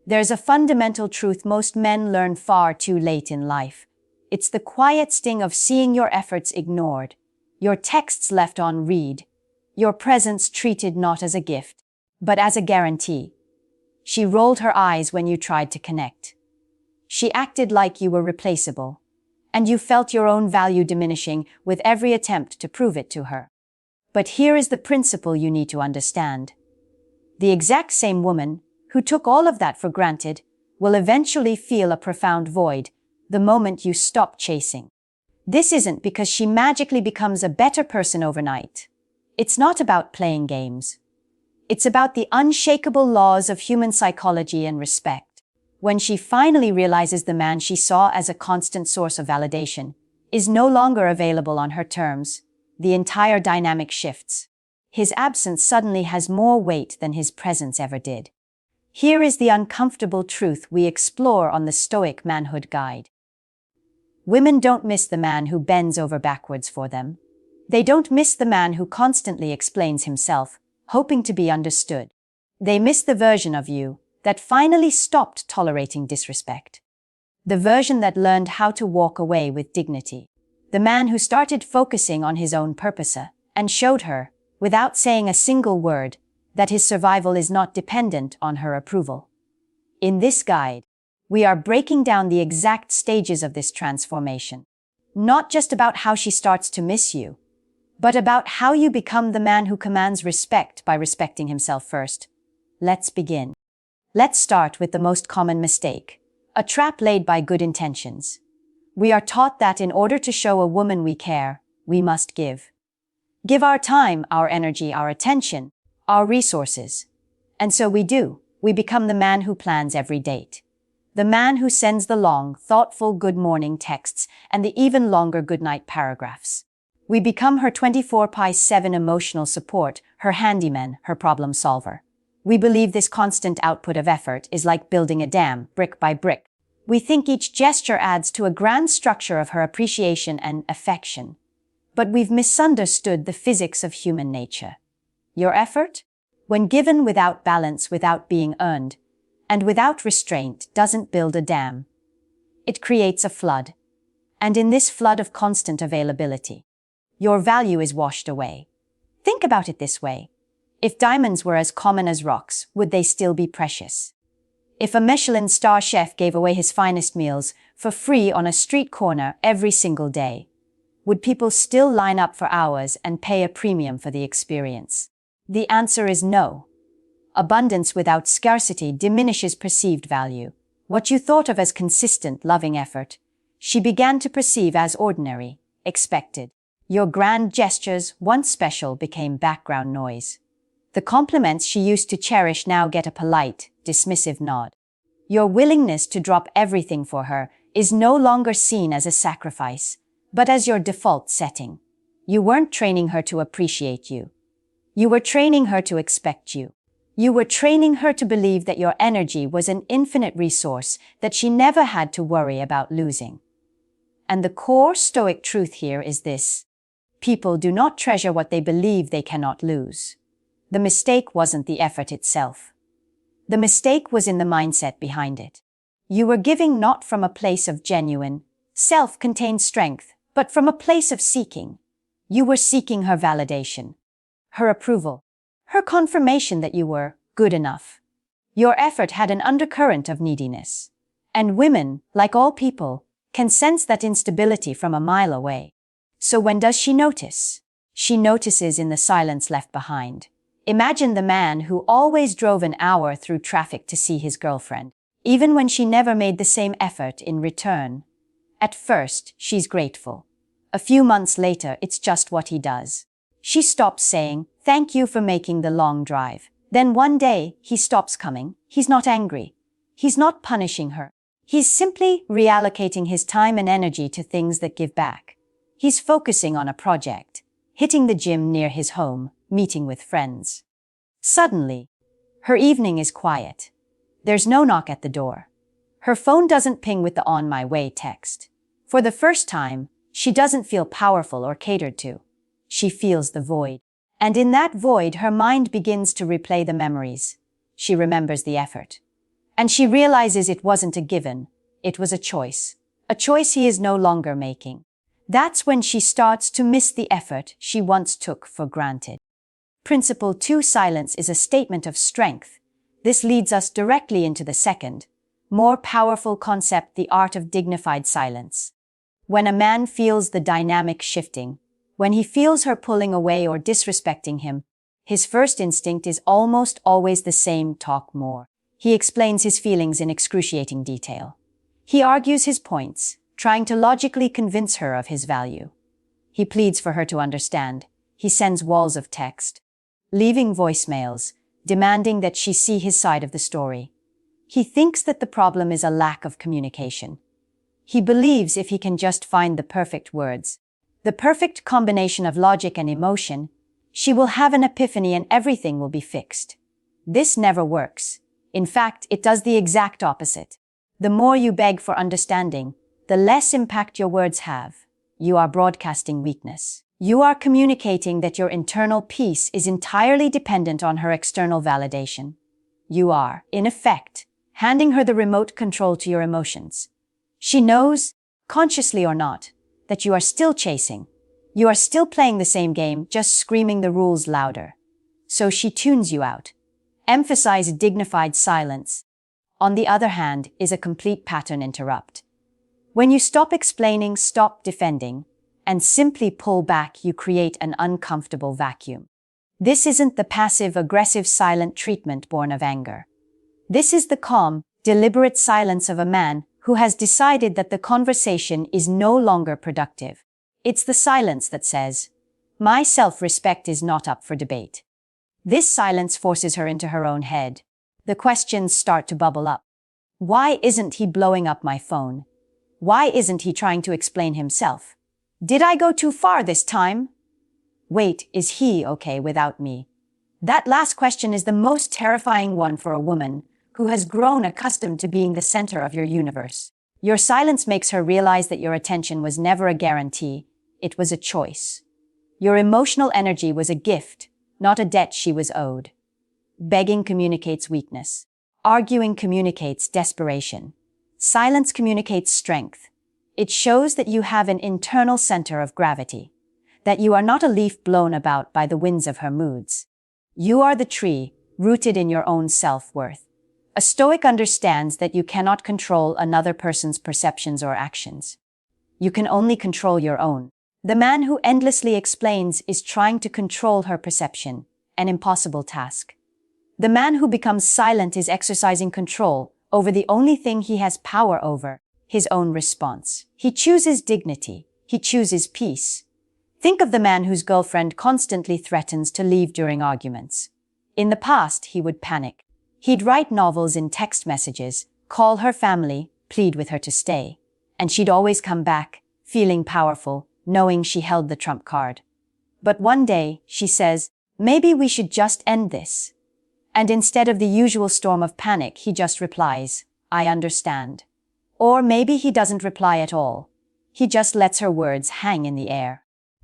There's a fundamental truth most men learn far too late in life. It's the quiet sting of seeing your efforts ignored, your texts left on read, your presence treated not as a gift, but as a guarantee. She rolled her eyes when you tried to connect. She acted like you were replaceable, and you felt your own value diminishing with every attempt to prove it to her. But here is the principle you need to understand. The exact same woman who took all of that for granted will eventually feel a profound void the moment you stop chasing. This isn't because she magically becomes a better person overnight. It's not about playing games. It's about the unshakable laws of human psychology and respect. When she finally realizes the man she saw as a constant source of validation is no longer available on her terms, the entire dynamic shifts. His absence suddenly has more weight than his presence ever did. Here is the uncomfortable truth we explore on the Stoic Manhood Guide. Women don't miss the man who bends over backwards for them. They don't miss the man who constantly explains himself, hoping to be understood. They miss the version of you that finally stopped tolerating disrespect. The version that learned how to walk away with dignity. The man who started focusing on his own purpose and showed her, without saying a single word, that his survival is not dependent on her approval. In this guide, we are breaking down the exact stages of this transformation. Not just about how she starts to miss you, but about how you become the man who commands respect by respecting himself first. Let's begin. Let's start with the most common mistake, a trap laid by good intentions. We are taught that in order to show a woman we care, we must give. Give our time, our energy, our attention, our resources. And so we do. We become the man who plans every date. The man who sends the long, thoughtful good morning texts and the even longer goodnight paragraphs. We become her 24/7 emotional support, her handyman, her problem solver. We believe this constant output of effort is like building a dam, brick by brick. We think each gesture adds to a grand structure of her appreciation and affection. But we've misunderstood the physics of human nature. Your effort, when given without balance, without being earned, and without restraint, doesn't build a dam. It creates a flood. And in this flood of constant availability, your value is washed away. Think about it this way. If diamonds were as common as rocks, would they still be precious? If a Michelin star chef gave away his finest meals for free on a street corner every single day, would people still line up for hours and pay a premium for the experience? The answer is no. Abundance without scarcity diminishes perceived value. What you thought of as consistent, loving effort, she began to perceive as ordinary, expected. Your grand gestures, once special, became background noise. The compliments she used to cherish now get a polite, dismissive nod. Your willingness to drop everything for her is no longer seen as a sacrifice, but as your default setting. You weren't training her to appreciate you. You were training her to expect you. You were training her to believe that your energy was an infinite resource that she never had to worry about losing. And the core Stoic truth here is this: people do not treasure what they believe they cannot lose. The mistake wasn't the effort itself. The mistake was in the mindset behind it. You were giving not from a place of genuine, self-contained strength, but from a place of seeking. You were seeking her validation, her approval, her confirmation that you were good enough. Your effort had an undercurrent of neediness. And women, like all people, can sense that instability from a mile away. So when does she notice? She notices in the silence left behind. Imagine the man who always drove an hour through traffic to see his girlfriend, even when she never made the same effort in return. At first, she's grateful. A few months later, it's just what he does. She stops saying, "Thank you for making the long drive." Then one day, he stops coming. He's not angry. He's not punishing her. He's simply reallocating his time and energy to things that give back. He's focusing on a project, hitting the gym near his home, meeting with friends. Suddenly, her evening is quiet. There's no knock at the door. Her phone doesn't ping with the "on my way" text. For the first time, she doesn't feel powerful or catered to. She feels the void. And in that void, her mind begins to replay the memories. She remembers the effort. And she realizes it wasn't a given, it was a choice he is no longer making. That's when she starts to miss the effort she once took for granted. Principle 2: silence is a statement of strength. This leads us directly into the second, more powerful concept, the art of dignified silence. When a man feels the dynamic shifting, when he feels her pulling away or disrespecting him, his first instinct is almost always the same: talk more. He explains his feelings in excruciating detail. He argues his points, trying to logically convince her of his value. He pleads for her to understand. He sends walls of text, leaving voicemails, demanding that she see his side of the story. He thinks that the problem is a lack of communication. He believes if he can just find the perfect words, the perfect combination of logic and emotion, she will have an epiphany and everything will be fixed. This never works. In fact, it does the exact opposite. The more you beg for understanding, the less impact your words have. You are broadcasting weakness. You are communicating that your internal peace is entirely dependent on her external validation. You are, in effect, handing her the remote control to your emotions. She knows, consciously or not, that you are still chasing. You are still playing the same game, just screaming the rules louder. So she tunes you out. Emphasize dignified silence. On the other hand, is a complete pattern interrupt. When you stop explaining, stop defending, and simply pull back, you create an uncomfortable vacuum. This isn't the passive, aggressive, silent treatment born of anger. This is the calm, deliberate silence of a man who has decided that the conversation is no longer productive. It's the silence that says, "My self-respect is not up for debate." This silence forces her into her own head. The questions start to bubble up. Why isn't he blowing up my phone? Why isn't he trying to explain himself? Did I go too far this time? Wait, is he okay without me? That last question is the most terrifying one for a woman who has grown accustomed to being the center of your universe. Your silence makes her realize that your attention was never a guarantee, it was a choice. Your emotional energy was a gift, not a debt she was owed. Begging communicates weakness. Arguing communicates desperation. Silence communicates strength. It shows that you have an internal center of gravity, that you are not a leaf blown about by the winds of her moods. You are the tree, rooted in your own self-worth. A Stoic understands that you cannot control another person's perceptions or actions. You can only control your own. The man who endlessly explains is trying to control her perception, an impossible task. The man who becomes silent is exercising control over the only thing he has power over, his own response. He chooses dignity. He chooses peace. Think of the man whose girlfriend constantly threatens to leave during arguments. In the past, he would panic. He'd write novels in text messages, call her family, plead with her to stay. And she'd always come back, feeling powerful, knowing she held the trump card. But one day, she says, "Maybe we should just end this." And instead of the usual storm of panic, he just replies, "I understand." Or maybe he doesn't reply at all. He just lets her words hang in the air.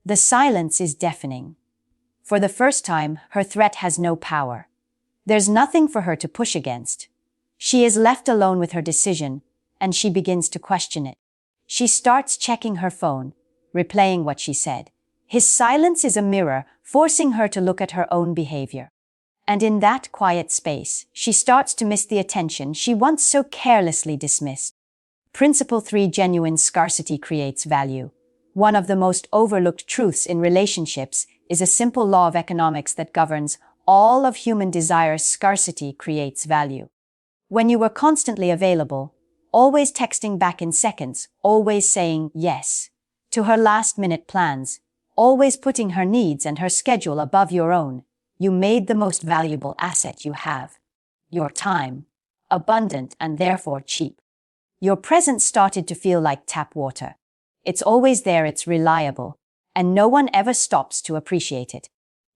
The silence is deafening. For the first time, her threat has no power. There's nothing for her to push against. She is left alone with her decision, and she begins to question it. She starts checking her phone, replaying what she said. His silence is a mirror, forcing her to look at her own behavior. And in that quiet space, she starts to miss the attention she once so carelessly dismissed. Principle 3: genuine scarcity creates value. One of the most overlooked truths in relationships is a simple law of economics that governs all of human desire: scarcity creates value. When you were constantly available, always texting back in seconds, always saying yes to her last-minute plans, always putting her needs and her schedule above your own, you made the most valuable asset you have: your time, abundant and therefore cheap. Your presence started to feel like tap water. It's always there, it's reliable, and no one ever stops to appreciate it.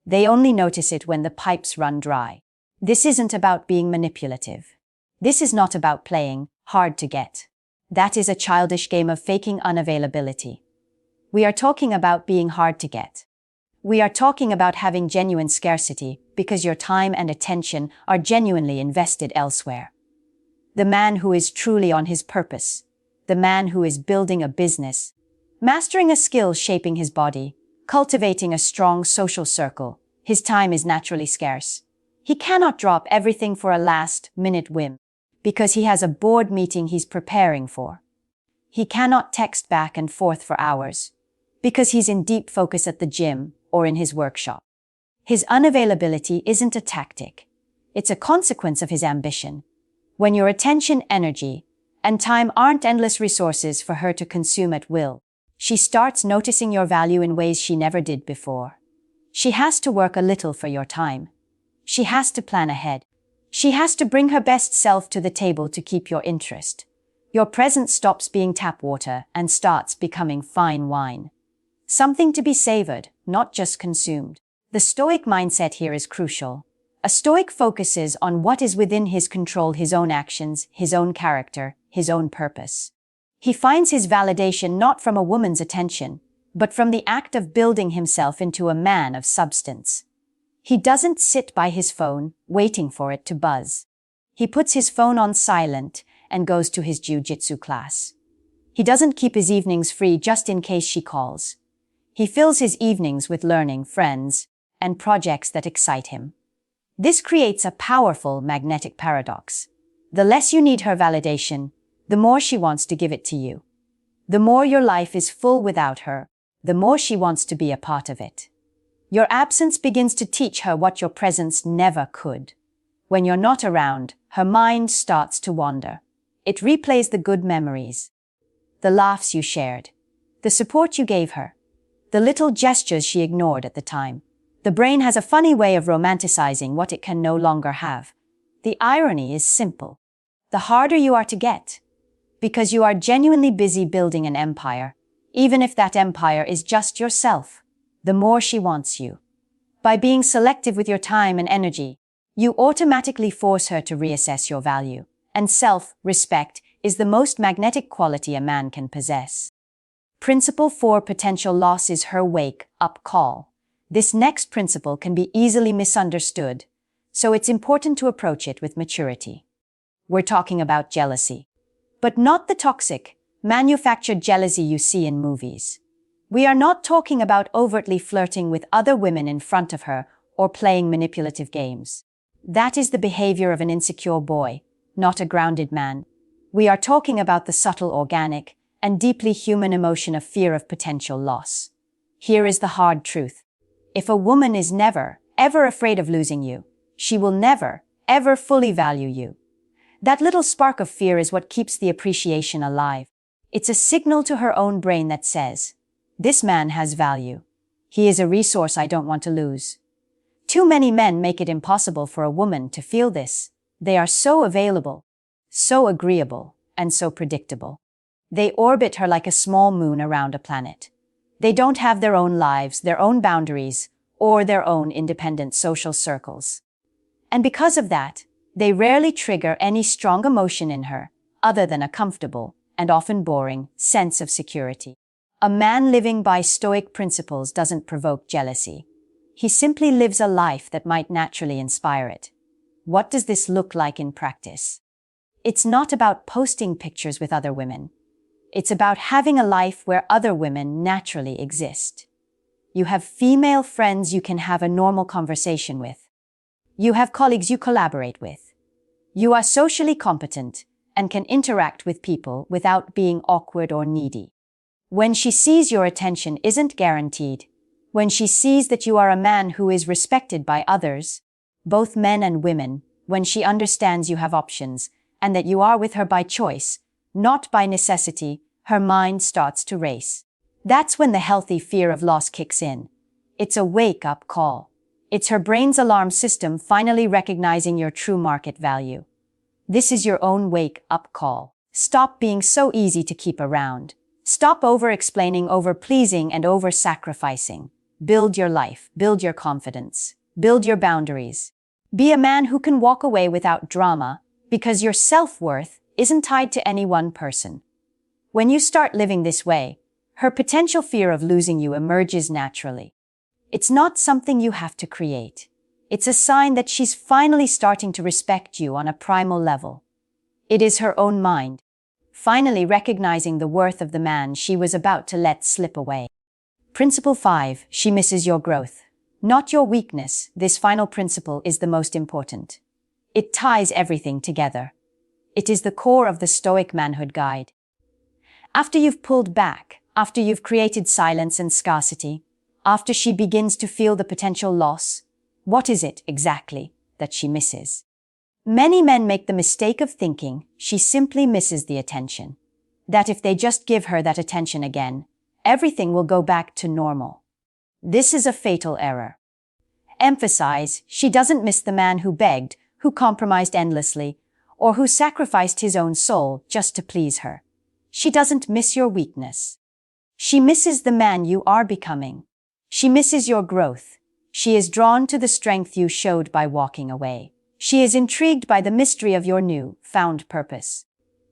They only notice it when the pipes run dry. This isn't about being manipulative. This is not about playing hard to get. That is a childish game of faking unavailability. We are talking about being hard to get. We are talking about having genuine scarcity because your time and attention are genuinely invested elsewhere. the man who is truly on his purpose, the man who is building a business, mastering a skill shaping his body, cultivating a strong social circle. His time is naturally scarce. He cannot drop everything for a last-minute whim, because he has a board meeting he's preparing for. He cannot text back and forth for hours, because he's in deep focus at the gym or in his workshop. His unavailability isn't a tactic. It's a consequence of his ambition. When your attention, energy, and time aren't endless resources for her to consume at will, she starts noticing your value in ways she never did before. She has to work a little for your time. She has to plan ahead. She has to bring her best self to the table to keep your interest. Your presence stops being tap water and starts becoming fine wine. Something to be savored, not just consumed. The Stoic mindset here is crucial. A Stoic focuses on what is within his control, his own actions, his own character, his own purpose. He finds his validation not from a woman's attention, but from the act of building himself into a man of substance. He doesn't sit by his phone, waiting for it to buzz. He puts his phone on silent and goes to his jiu-jitsu class. He doesn't keep his evenings free just in case she calls. He fills his evenings with learning, friends, and projects that excite him. This creates a powerful magnetic paradox. The less you need her validation, the more she wants to give it to you. The more your life is full without her, the more she wants to be a part of it. Your absence begins to teach her what your presence never could. When you're not around, her mind starts to wander. It replays the good memories, the laughs you shared, the support you gave her, the little gestures she ignored at the time. The brain has a funny way of romanticizing what it can no longer have. The irony is simple. The harder you are to get, because you are genuinely busy building an empire, even if that empire is just yourself, the more she wants you. By being selective with your time and energy, you automatically force her to reassess your value, and self-respect is the most magnetic quality a man can possess. Principle 4: potential loss is her wake-up call. This next principle can be easily misunderstood, so it's important to approach it with maturity. We're talking about jealousy, but not the toxic, manufactured jealousy you see in movies. We are not talking about overtly flirting with other women in front of her or playing manipulative games. That is the behavior of an insecure boy, not a grounded man. We are talking about the subtle, organic, and deeply human emotion of fear of potential loss. Here is the hard truth. If a woman is never, ever afraid of losing you, she will never, ever fully value you. That little spark of fear is what keeps the appreciation alive. It's a signal to her own brain that says, "This man has value. He is a resource I don't want to lose." Too many men make it impossible for a woman to feel this. They are so available, so agreeable, and so predictable. They orbit her like a small moon around a planet. They don't have their own lives, their own boundaries, or their own independent social circles. And because of that, they rarely trigger any strong emotion in her, other than a comfortable, and often boring, sense of security. A man living by Stoic principles doesn't provoke jealousy. He simply lives a life that might naturally inspire it. What does this look like in practice? It's not about posting pictures with other women. It's about having a life where other women naturally exist. You have female friends you can have a normal conversation with. You have colleagues you collaborate with. You are socially competent and can interact with people without being awkward or needy. When she sees your attention isn't guaranteed, when she sees that you are a man who is respected by others, both men and women, when she understands you have options and that you are with her by choice, not by necessity, her mind starts to race. That's when the healthy fear of loss kicks in. It's a wake-up call. It's her brain's alarm system finally recognizing your true market value. This is your own wake-up call. Stop being so easy to keep around. Stop over-explaining, over-pleasing, and over-sacrificing. Build your life, build your confidence, build your boundaries. Be a man who can walk away without drama, because your self-worth isn't tied to any one person. When you start living this way, her potential fear of losing you emerges naturally. It's not something you have to create. It's a sign that she's finally starting to respect you on a primal level. It is her own mind, finally recognizing the worth of the man she was about to let slip away. Principle 5. She misses your growth, not your weakness. This final principle is the most important. It ties everything together. It is the core of the Stoic manhood guide. After you've pulled back, after you've created silence and scarcity, after she begins to feel the potential loss, what is it exactly that she misses? Many men make the mistake of thinking she simply misses the attention, that if they just give her that attention again, everything will go back to normal. This is a fatal error. Emphasize, she doesn't miss the man who begged, who compromised endlessly, or who sacrificed his own soul just to please her. She doesn't miss your weakness. She misses the man you are becoming. She misses your growth. She is drawn to the strength you showed by walking away. She is intrigued by the mystery of your new, found purpose.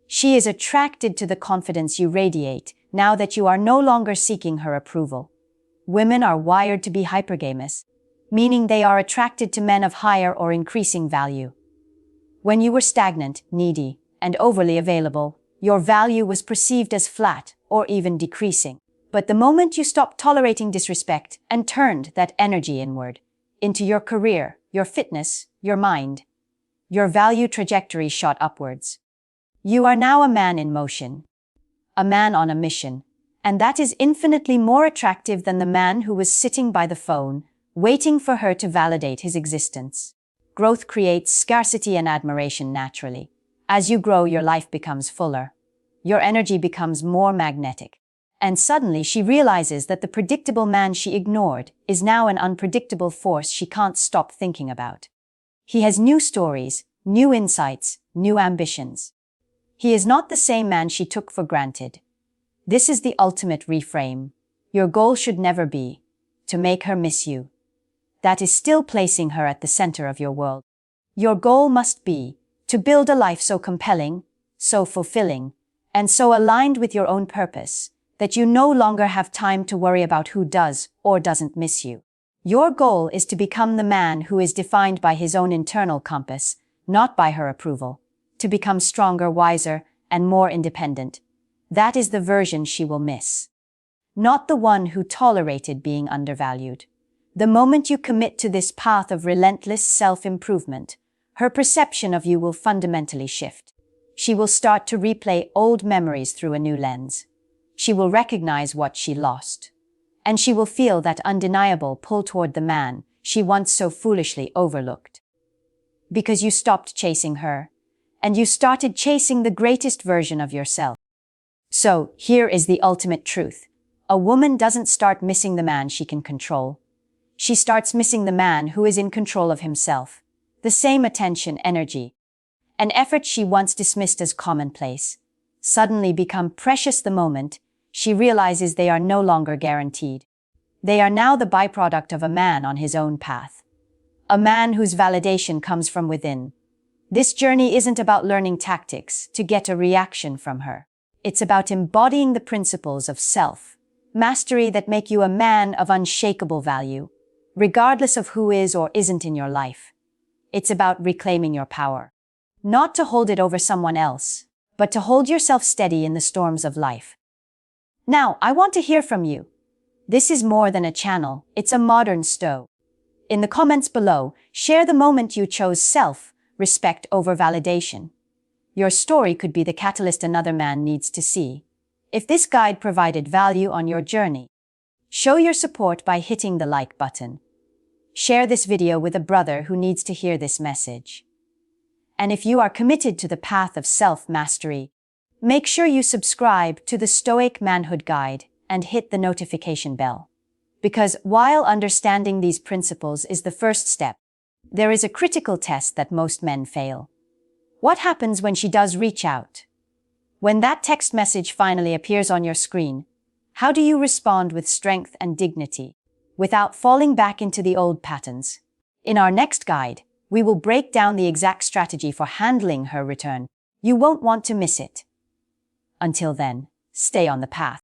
She is attracted to the confidence you radiate now that you are no longer seeking her approval. Women are wired to be hypergamous, meaning they are attracted to men of higher or increasing value. When you were stagnant, needy, and overly available, your value was perceived as flat or even decreasing. But the moment you stopped tolerating disrespect and turned that energy inward, into your career, your fitness, your mind, your value trajectory shot upwards. You are now a man in motion, a man on a mission, and that is infinitely more attractive than the man who was sitting by the phone, waiting for her to validate his existence. Growth creates scarcity and admiration naturally. As you grow, your life becomes fuller. Your energy becomes more magnetic. And suddenly she realizes that the predictable man she ignored is now an unpredictable force she can't stop thinking about. He has new stories, new insights, new ambitions. He is not the same man she took for granted. This is the ultimate reframe. Your goal should never be to make her miss you. That is still placing her at the center of your world. Your goal must be to build a life so compelling, so fulfilling, and so aligned with your own purpose that you no longer have time to worry about who does or doesn't miss you. Your goal is to become the man who is defined by his own internal compass, not by her approval, to become stronger, wiser, and more independent. That is the version she will miss. Not the one who tolerated being undervalued. The moment you commit to this path of relentless self-improvement, her perception of you will fundamentally shift. She will start to replay old memories through a new lens. She will recognize what she lost. And she will feel that undeniable pull toward the man she once so foolishly overlooked. Because you stopped chasing her, and you started chasing the greatest version of yourself. So, here is the ultimate truth. A woman doesn't start missing the man she can control. She starts missing the man who is in control of himself. The same attention, energy, and effort she once dismissed as commonplace suddenly become precious the moment she realizes they are no longer guaranteed. They are now the byproduct of a man on his own path. A man whose validation comes from within. This journey isn't about learning tactics to get a reaction from her. It's about embodying the principles of self-mastery that make you a man of unshakable value, regardless of who is or isn't in your life. It's about reclaiming your power. Not to hold it over someone else, but to hold yourself steady in the storms of life. Now, I want to hear from you. This is more than a channel, it's a modern Stoic. In the comments below, share the moment you chose self-respect over validation. Your story could be the catalyst another man needs to see. If this guide provided value on your journey, show your support by hitting the like button. Share this video with a brother who needs to hear this message. And if you are committed to the path of self-mastery, make sure you subscribe to the Stoic Manhood Guide and hit the notification bell. Because while understanding these principles is the first step, there is a critical test that most men fail. What happens when she does reach out? When that text message finally appears on your screen, how do you respond with strength and dignity, without falling back into the old patterns? In our next guide, we will break down the exact strategy for handling her return. You won't want to miss it. Until then, stay on the path.